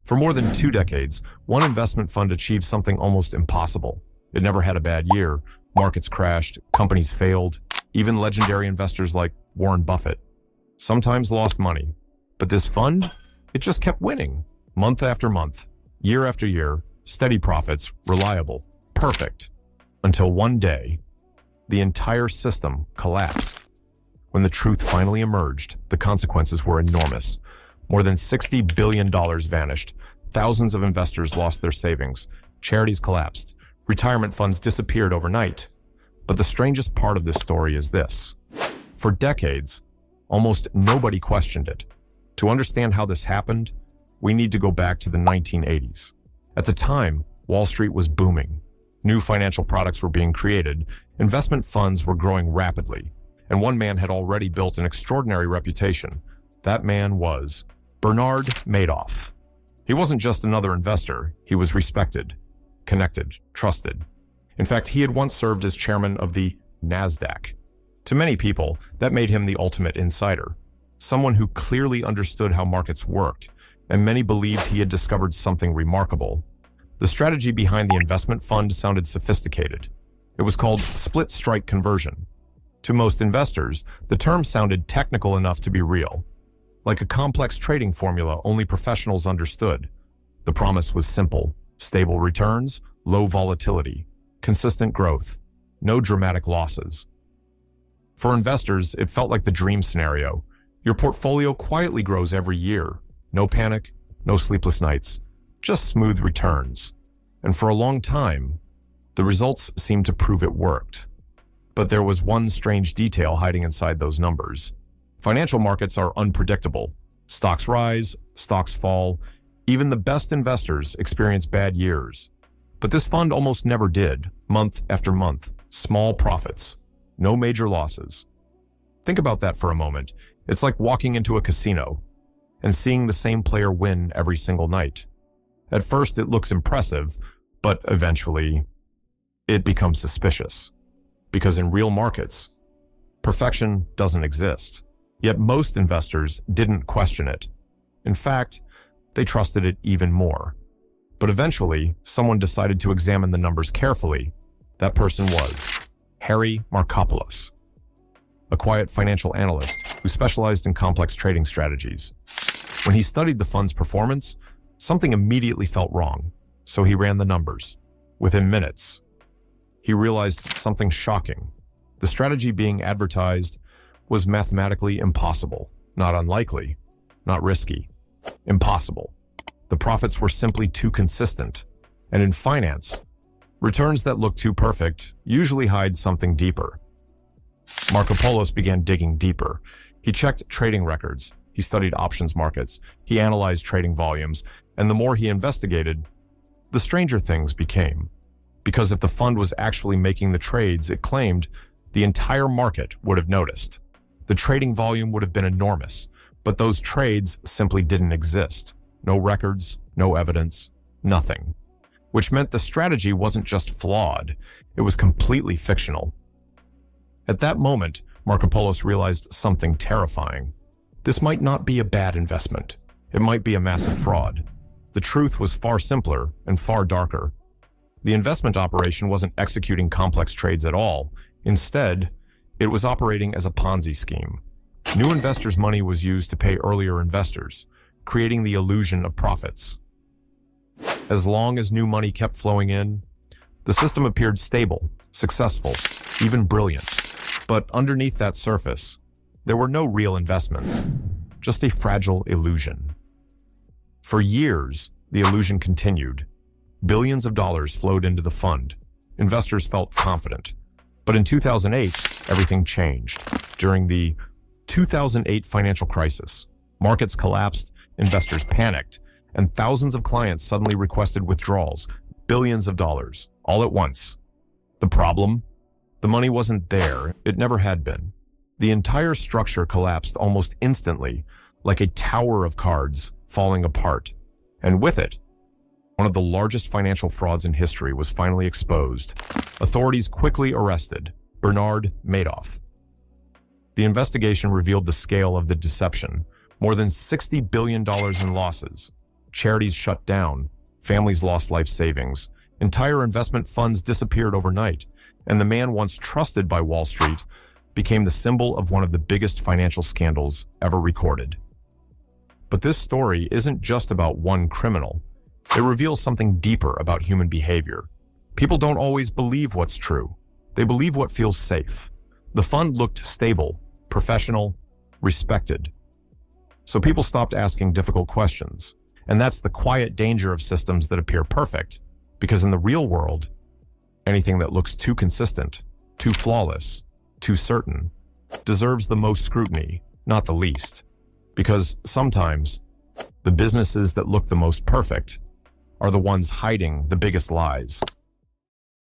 For more than 2 decades, one investment fund achieved something almost impossible. It never had a bad year. Markets crashed, companies failed, even legendary investors like Warren Buffett sometimes lost money. But this fund, it just kept winning, month after month, year after year, steady profits, reliable, perfect. Until one day, the entire system collapsed. When the truth finally emerged, the consequences were enormous. More than $60 billion vanished. Thousands of investors lost their savings. Charities collapsed. Retirement funds disappeared overnight. But the strangest part of this story is this. For decades, almost nobody questioned it. To understand how this happened, we need to go back to the 1980s. At the time, Wall Street was booming. New financial products were being created, investment funds were growing rapidly, and one man had already built an extraordinary reputation. That man was Bernard Madoff. He wasn't just another investor, he was respected, connected, trusted. In fact, he had once served as chairman of the NASDAQ. To many people, that made him the ultimate insider, someone who clearly understood how markets worked, and many believed he had discovered something remarkable. The strategy behind the investment fund sounded sophisticated. It was called split strike conversion. To most investors, the term sounded technical enough to be real, like a complex trading formula only professionals understood. The promise was simple: stable returns, low volatility, consistent growth, no dramatic losses. For investors, it felt like the dream scenario. Your portfolio quietly grows every year. No panic, no sleepless nights, just smooth returns. And for a long time, the results seemed to prove it worked. But there was one strange detail hiding inside those numbers. Financial markets are unpredictable. Stocks rise, stocks fall. Even the best investors experience bad years. But this fund almost never did, month after month. Small profits, no major losses. Think about that for a moment. It's like walking into a casino and seeing the same player win every single night. At first, it looks impressive, but eventually, it becomes suspicious. Because in real markets, perfection doesn't exist. Yet most investors didn't question it. In fact, they trusted it even more. But eventually, someone decided to examine the numbers carefully. That person was Harry Markopolos, a quiet financial analyst who specialized in complex trading strategies. When he studied the fund's performance, something immediately felt wrong, so he ran the numbers. Within minutes, he realized something shocking. The strategy being advertised was mathematically impossible, not unlikely, not risky, impossible. The profits were simply too consistent. And in finance, returns that look too perfect usually hide something deeper. Markopolos began digging deeper. He checked trading records, he studied options markets, he analyzed trading volumes, and the more he investigated, the stranger things became. Because if the fund was actually making the trades it claimed, the entire market would have noticed. The trading volume would have been enormous, but those trades simply didn't exist. No records, no evidence, nothing. Which meant the strategy wasn't just flawed, it was completely fictional. At that moment, Markopolos realized something terrifying. This might not be a bad investment. It might be a massive fraud. The truth was far simpler and far darker. The investment operation wasn't executing complex trades at all. Instead, it was operating as a Ponzi scheme. New investors' money was used to pay earlier investors, creating the illusion of profits. As long as new money kept flowing in, the system appeared stable, successful, even brilliant. But underneath that surface, there were no real investments, just a fragile illusion. For years, the illusion continued. Billions of dollars flowed into the fund. Investors felt confident. But in 2008, everything changed. During the 2008 financial crisis, markets collapsed, investors panicked, and thousands of clients suddenly requested withdrawals, billions of dollars, all at once. The problem? The money wasn't there. It never had been. The entire structure collapsed almost instantly, like a tower of cards falling apart. And with it, one of the largest financial frauds in history was finally exposed. Authorities quickly arrested Bernard Madoff. The investigation revealed the scale of the deception: more than $60 billion in losses, Charities shut down, families lost life savings, entire investment funds disappeared overnight, and the man once trusted by Wall Street became the symbol of one of the biggest financial scandals ever recorded. But this story isn't just about one criminal. It reveals something deeper about human behavior. People don't always believe what's true. They believe what feels safe. The fund looked stable, professional, respected. So people stopped asking difficult questions. And that's the quiet danger of systems that appear perfect, because in the real world, anything that looks too consistent, too flawless, too certain, deserves the most scrutiny, not the least. Because sometimes, the businesses that look the most perfect are the ones hiding the biggest lies.